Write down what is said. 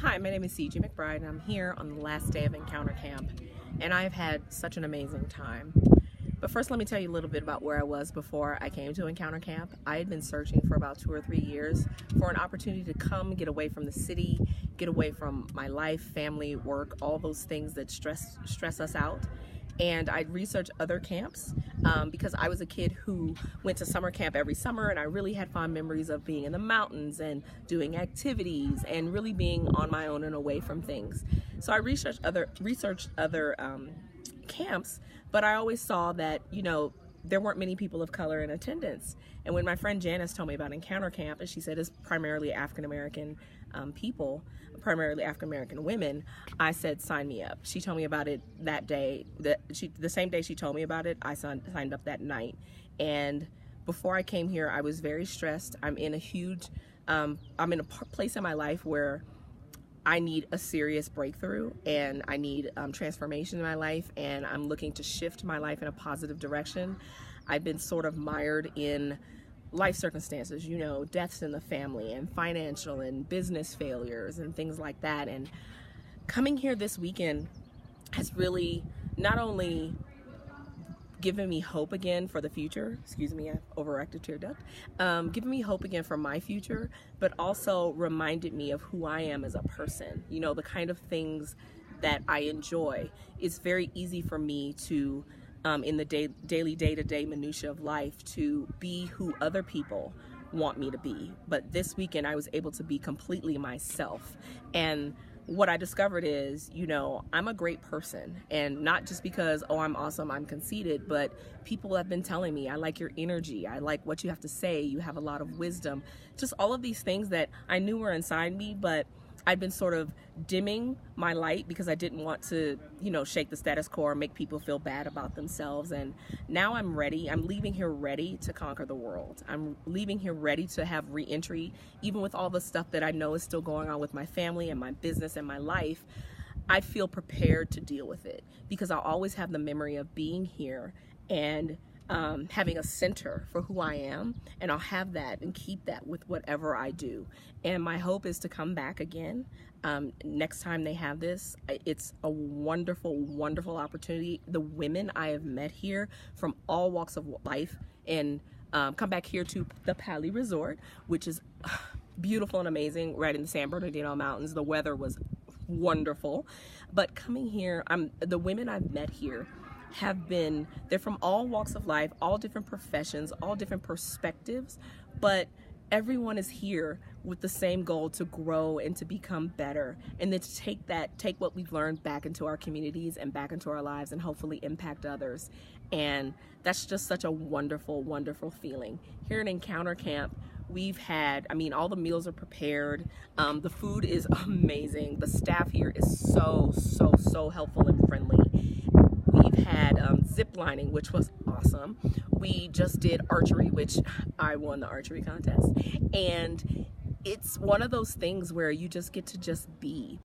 Hi, my name is Ciji and I'm here on the last day of Encounter Camp, and I've had such an amazing time. But first, let me tell you a little bit about where I was before I came to Encounter Camp. I had been searching for about 2 or 3 years for an opportunity to come get away from the city, get away from my life, family, work, all those things that stress us out. And I'd researched other camps because I was a kid who went to summer camp every summer, and I really had fond memories of being in the mountains and doing activities and really being on my own and away from things. So I researched other camps, but I always saw that, there weren't many people of color in attendance. And when my friend Janice told me about Encounter Camp, and she said it's primarily African-American people, primarily African-American women, I said, sign me up. She told me about it that day. The same day she told me about it, I signed up that night. And before I came here, I was very stressed. I'm in a place in my life where I need a serious breakthrough, and I need transformation in my life, and I'm looking to shift my life in a positive direction. I've been sort of mired in life circumstances, deaths in the family and financial and business failures and things like that. And coming here this weekend has really not only given me hope again for the future, excuse me, I overacted tear duct, giving me hope again for my future, but also reminded me of who I am as a person, the kind of things that I enjoy. It's very easy for me to, in the daily day-to-day minutia of life, to be who other people want me to be. But this weekend I was able to be completely myself. And what I discovered is, I'm a great person, and not just because, oh, I'm awesome, I'm conceited, but people have been telling me, I like your energy, I like what you have to say, you have a lot of wisdom, just all of these things that I knew were inside me, but I'd been sort of dimming my light because I didn't want to, shake the status quo or make people feel bad about themselves. And now I'm ready. I'm leaving here ready to conquer the world. I'm leaving here ready to have re-entry, even with all the stuff that I know is still going on with my family and my business and my life. I feel prepared to deal with it because I'll always have the memory of being here and having a center for who I am, and I'll have that and keep that with whatever I do. And my hope is to come back again next time they have this. It's a wonderful, wonderful opportunity. The women I have met here from all walks of life, and come back here to the Pali Resort, which is beautiful and amazing, right in the San Bernardino Mountains. The weather was wonderful, but coming here, the women I've met here they're from all walks of life, all different professions, all different perspectives, but everyone is here with the same goal to grow and to become better, and then to take what we've learned back into our communities and back into our lives and hopefully impact others. And that's just such a wonderful, wonderful feeling. Here at Encounter Camp, we've had, all the meals are prepared. The food is amazing. The staff here is so, so, so helpful and friendly. We've had zip lining, which was awesome. We just did archery, which I won the archery contest. And it's one of those things where you just get to just be.